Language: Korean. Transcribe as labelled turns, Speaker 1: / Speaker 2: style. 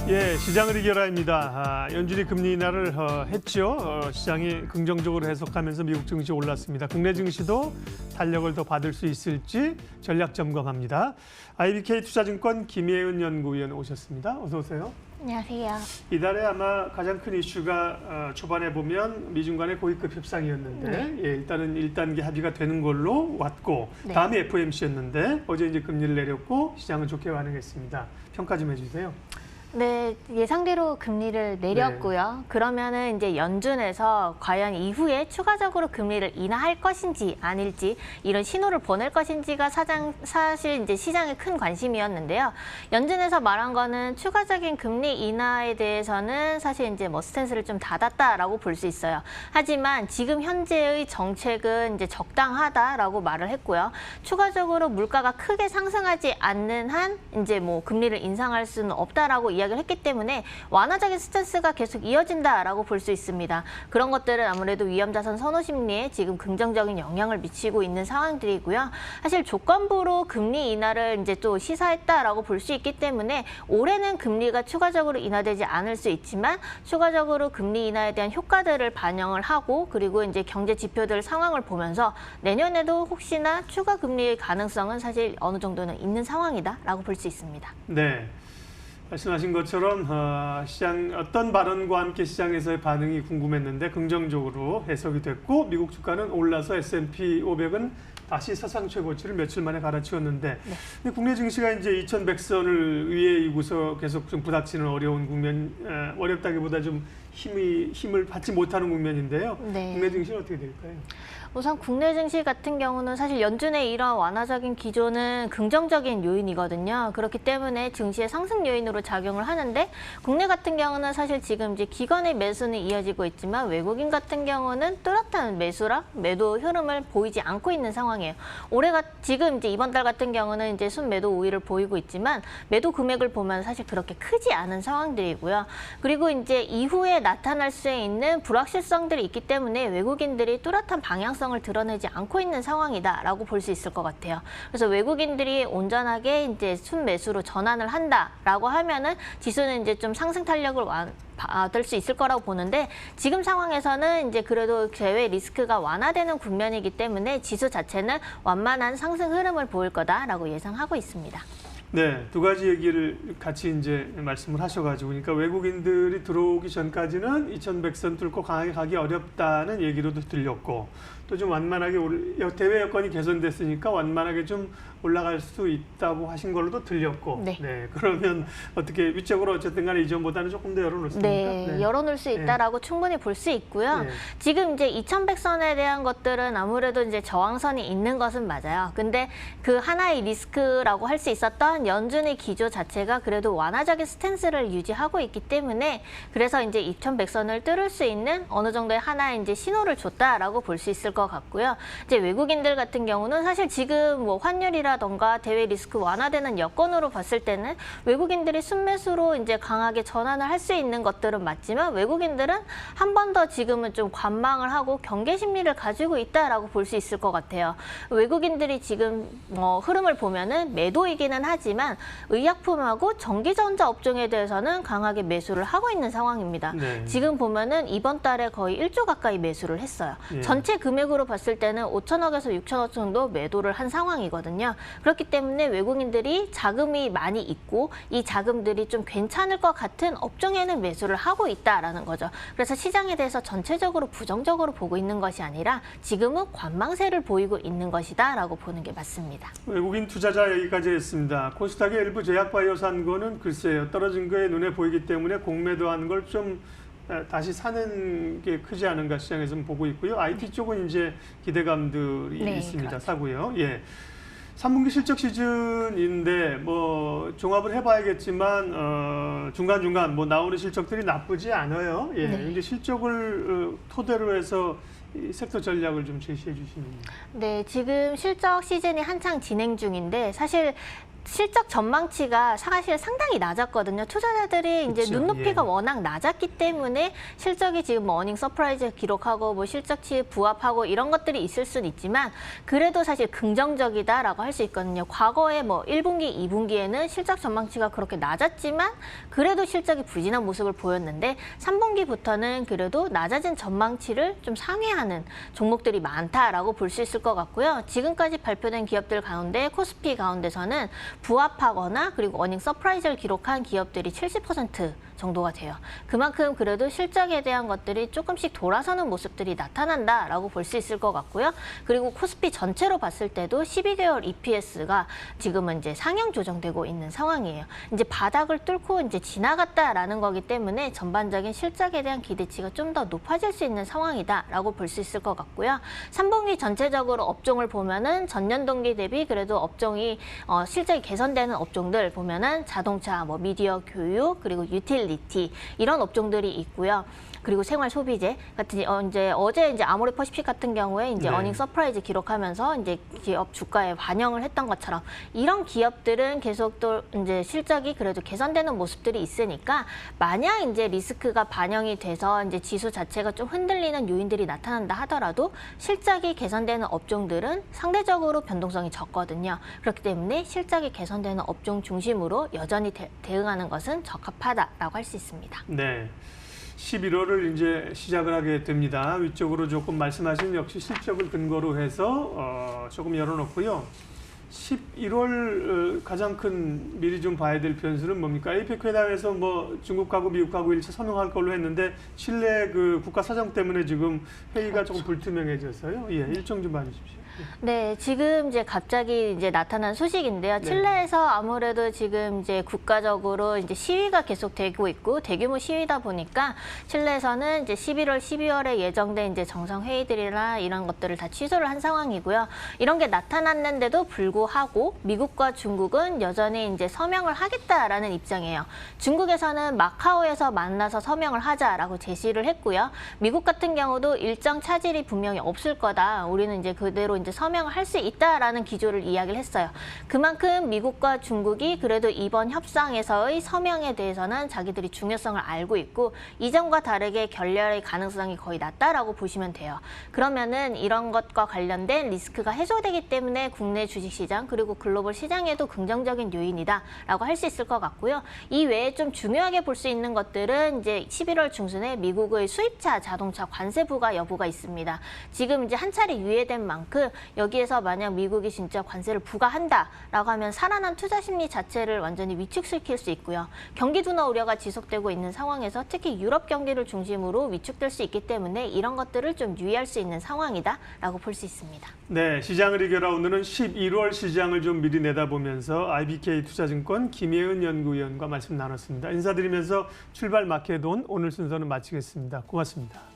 Speaker 1: 예, 시장을 이겨라입니다. 연준이 금리 인하를 했죠. 시장이 긍정적으로 해석하면서 미국 증시 올랐습니다. 국내 증시도 탄력을 더 받을 수 있을지 전략 점검합니다. IBK 투자증권 김예은 연구위원 오셨습니다. 어서 오세요.
Speaker 2: 안녕하세요.
Speaker 1: 이달에 아마 가장 큰 이슈가 초반에 보면 미중 간의 고위급 협상이었는데
Speaker 2: 네.
Speaker 1: 예, 일단은 1단계 합의가 되는 걸로 왔고
Speaker 2: 네.
Speaker 1: 다음이 FOMC였는데 어제 이제 금리를 내렸고 시장은 좋게 반응했습니다. 평가 좀 해주세요.
Speaker 2: 네, 예상대로 금리를 내렸고요. 그러면은 이제 연준에서 과연 이후에 추가적으로 금리를 인하할 것인지 아닐지 이런 신호를 보낼 것인지가 사실 이제 시장의 큰 관심이었는데요. 연준에서 말한 거는 추가적인 금리 인하에 대해서는 사실 이제 뭐 스탠스를 좀 닫았다라고 볼 수 있어요. 하지만 지금 현재의 정책은 이제 적당하다라고 말을 했고요. 추가적으로 물가가 크게 상승하지 않는 한 이제 뭐 금리를 인상할 수는 없다라고 이야기를 했기 때문에 완화적인 스탠스가 계속 이어진다라고 볼 수 있습니다. 그런 것들은 아무래도 위험자산 선호 심리에 지금 긍정적인 영향을 미치고 있는 상황들이고요. 사실 조건부로 금리 인하를 이제 또 시사했다라고 볼 수 있기 때문에 올해는 금리가 추가적으로 인하되지 않을 수 있지만 추가적으로 금리 인하에 대한 효과들을 반영을 하고 그리고 이제 경제 지표들 상황을 보면서 내년에도 혹시나 추가 금리의 가능성은 사실 어느 정도는 있는 상황이다라고 볼 수 있습니다.
Speaker 1: 네. 말씀하신 것처럼 시장 어떤 발언과 함께 시장에서의 반응이 궁금했는데 긍정적으로 해석이 됐고 미국 주가는 올라서 S&P 500은 다시 사상 최고치를 며칠 만에 갈아치웠는데
Speaker 2: 네.
Speaker 1: 근데 국내 증시가 이제 2100선을 위에 이고서 계속 좀 부닥치는 어려운 국면, 어렵다기보다 좀 힘을 받지 못하는 국면인데요.
Speaker 2: 네.
Speaker 1: 국내 증시는 어떻게 될까요?
Speaker 2: 우선 국내 증시 같은 경우는 사실 연준의 이러한 완화적인 기조는 긍정적인 요인이거든요. 그렇기 때문에 증시의 상승 요인으로 작용을 하는데 국내 같은 경우는 사실 지금 이제 기관의 매수는 이어지고 있지만 외국인 같은 경우는 뚜렷한 매수랑 매도 흐름을 보이지 않고 있는 상황이에요. 지금 이제 이번 달 같은 경우는 이제 순매도 우위를 보이고 있지만 매도 금액을 보면 사실 그렇게 크지 않은 상황들이고요. 그리고 이제 이후에 나타날 수 있는 불확실성들이 있기 때문에 외국인들이 뚜렷한 방향성을 드러내지 않고 있는 상황이다라고 볼 수 있을 것 같아요. 그래서 외국인들이 온전하게 이제 순매수로 전환을 한다라고 하면은 지수는 이제 좀 상승 탄력을 받을 수 있을 거라고 보는데 지금 상황에서는 이제 그래도 제외 리스크가 완화되는 국면이기 때문에 지수 자체는 완만한 상승 흐름을 보일 거다라고 예상하고 있습니다.
Speaker 1: 네, 두 가지 얘기를 같이 이제 말씀을 하셔가지고, 그러니까 외국인들이 들어오기 전까지는 2100선 뚫고 강하게 가기 어렵다는 얘기로도 들렸고, 또 좀 완만하게 대외 여건이 개선됐으니까 완만하게 좀 올라갈 수 있다고 하신 걸로도 들렸고,
Speaker 2: 네.
Speaker 1: 그러면 어떻게 위쪽으로 어쨌든 간에 이전보다는 조금 더 열어놓습니까?
Speaker 2: 네, 열어놓을 수 있다라고 충분히 볼 수 있고요.
Speaker 1: 네.
Speaker 2: 지금 이제 2100선에 대한 것들은 아무래도 이제 저항선이 있는 것은 맞아요. 근데 그 하나의 리스크라고 할 수 있었던 연준의 기조 자체가 그래도 완화적인 스탠스를 유지하고 있기 때문에 그래서 이제 2100선을 뚫을 수 있는 어느 정도의 하나의 이제 신호를 줬다라고 볼 수 있을 것 같고요. 이제 외국인들 같은 경우는 사실 지금 뭐 환율이라던가 대외 리스크 완화되는 여건으로 봤을 때는 외국인들이 순매수로 이제 강하게 전환을 할 수 있는 것들은 맞지만 외국인들은 한 번 더 지금은 좀 관망을 하고 경계 심리를 가지고 있다라고 볼 수 있을 것 같아요. 외국인들이 지금 흐름을 보면은 매도이기는 하지만 의약품하고 전기전자 업종에 대해서는 강하게 매수를 하고 있는 상황입니다.
Speaker 1: 네.
Speaker 2: 지금 보면은 이번 달에 거의 1조 가까이 매수를 했어요.
Speaker 1: 예.
Speaker 2: 전체 금액으로 봤을 때는 5천억에서 6천억 정도 매도를 한 상황이거든요. 그렇기 때문에 외국인들이 자금이 많이 있고 이 자금들이 좀 괜찮을 것 같은 업종에는 매수를 하고 있다라는 거죠. 그래서 시장에 대해서 전체적으로 부정적으로 보고 있는 것이 아니라 지금은 관망세를 보이고 있는 것이다라고 보는 게 맞습니다.
Speaker 1: 외국인 투자자 얘기까지 했습니다. 코스닥의 일부 제약바이오 산거는 글쎄요, 떨어진 거에 눈에 보이기 때문에 공매도하는 걸 좀 다시 사는 게 크지 않은가 시장에서는 보고 있고요. IT 쪽은 이제 기대감들이
Speaker 2: 네,
Speaker 1: 있습니다.
Speaker 2: 그렇죠.
Speaker 1: 사고요. 예. 3분기 실적 시즌인데 뭐 종합을 해봐야겠지만 중간중간 뭐 나오는 실적들이 나쁘지 않아요. 예.
Speaker 2: 네.
Speaker 1: 근데 실적을 토대로 해서 이 섹터 전략을 좀 제시해 주시면.
Speaker 2: 네, 지금 실적 시즌이 한창 진행 중인데 사실 실적 전망치가 사실 상당히 낮았거든요. 투자자들이 이제
Speaker 1: 그쵸,
Speaker 2: 눈높이가
Speaker 1: 예.
Speaker 2: 워낙 낮았기 때문에 실적이 지금 뭐 어닝 서프라이즈 기록하고 뭐 실적치에 부합하고 이런 것들이 있을 수는 있지만 그래도 사실 긍정적이다라고 할 수 있거든요. 과거에 뭐 1분기, 2분기에는 실적 전망치가 그렇게 낮았지만 그래도 실적이 부진한 모습을 보였는데 3분기부터는 그래도 낮아진 전망치를 좀 상회하는 종목들이 많다라고 볼 수 있을 것 같고요. 지금까지 발표된 기업들 가운데 코스피 가운데서는 부합하거나 그리고 어닝 서프라이즈를 기록한 기업들이 70% 정도가 돼요. 그만큼 그래도 실적에 대한 것들이 조금씩 돌아서는 모습들이 나타난다라고 볼 수 있을 것 같고요. 그리고 코스피 전체로 봤을 때도 12개월 EPS가 지금은 이제 상향 조정되고 있는 상황이에요. 이제 바닥을 뚫고 이제 지나갔다라는 거기 때문에 전반적인 실적에 대한 기대치가 좀 더 높아질 수 있는 상황이다라고 볼 수 있을 것 같고요. 3분기 전체적으로 업종을 보면은 전년 동기 대비 그래도 업종이 실적이 개선되는 업종들 보면은 자동차, 뭐 미디어, 교육 그리고 유틸리티 이런 업종들이 있고요. 그리고 생활 소비재 같은 이제 어제 이제 아모레퍼시픽 같은 경우에 이제
Speaker 1: 네.
Speaker 2: 어닝 서프라이즈 기록하면서 이제 기업 주가에 반영을 했던 것처럼 이런 기업들은 계속 또 이제 실적이 그래도 개선되는 모습들이 있으니까 만약 이제 리스크가 반영이 돼서 이제 지수 자체가 좀 흔들리는 요인들이 나타난다 하더라도 실적이 개선되는 업종들은 상대적으로 변동성이 적거든요. 그렇기 때문에 실적이 개선되는 업종 중심으로 여전히 대응하는 것은 적합하다라고 할 수 있습니다.
Speaker 1: 네. 11월을 이제 시작을 하게 됩니다. 위쪽으로 조금 말씀하신 역시 실적을 근거로 해서 조금 열어놓고요. 11월 가장 큰 미리 좀 봐야 될 변수는 뭡니까? APEC 회담에서 뭐 중국하고 미국하고 1차 서명할 걸로 했는데 칠레 그 국가 사정 때문에 지금 회의가 조금 불투명해져서요. 예, 일정 좀 봐주십시오.
Speaker 2: 네, 지금 이제 갑자기 이제 나타난 소식인데요.
Speaker 1: 네.
Speaker 2: 칠레에서 아무래도 지금 이제 국가적으로 이제 시위가 계속 되고 있고 대규모 시위다 보니까 칠레에서는 이제 11월, 12월에 예정된 이제 정상 회의들이나 이런 것들을 다 취소를 한 상황이고요. 이런 게 나타났는데도 불구하고 미국과 중국은 여전히 이제 서명을 하겠다라는 입장이에요. 중국에서는 마카오에서 만나서 서명을 하자라고 제시를 했고요. 미국 같은 경우도 일정 차질이 분명히 없을 거다. 우리는 이제 그대로 이제 서명을 할 수 있다라는 기조를 이야기를 했어요. 그만큼 미국과 중국이 그래도 이번 협상에서의 서명에 대해서는 자기들이 중요성을 알고 있고 이전과 다르게 결렬의 가능성이 거의 낮다라고 보시면 돼요. 그러면은 이런 것과 관련된 리스크가 해소되기 때문에 국내 주식시장 그리고 글로벌 시장에도 긍정적인 요인이다라고 할 수 있을 것 같고요. 이 외에 좀 중요하게 볼 수 있는 것들은 이제 11월 중순에 미국의 수입차 자동차 관세 부과 여부가 있습니다. 지금 이제 한 차례 유예된 만큼 여기에서 만약 미국이 진짜 관세를 부과한다라고 하면 살아난 투자 심리 자체를 완전히 위축시킬 수 있고요. 경기 둔화 우려가 지속되고 있는 상황에서 특히 유럽 경기를 중심으로 위축될 수 있기 때문에 이런 것들을 좀 유의할 수 있는 상황이다라고 볼 수 있습니다.
Speaker 1: 네, 시장을 이겨라 오늘은 11월 시장을 좀 미리 내다보면서 IBK 투자증권 김혜은 연구위원과 말씀 나눴습니다. 인사드리면서 출발 마켓온 오늘 순서는 마치겠습니다. 고맙습니다.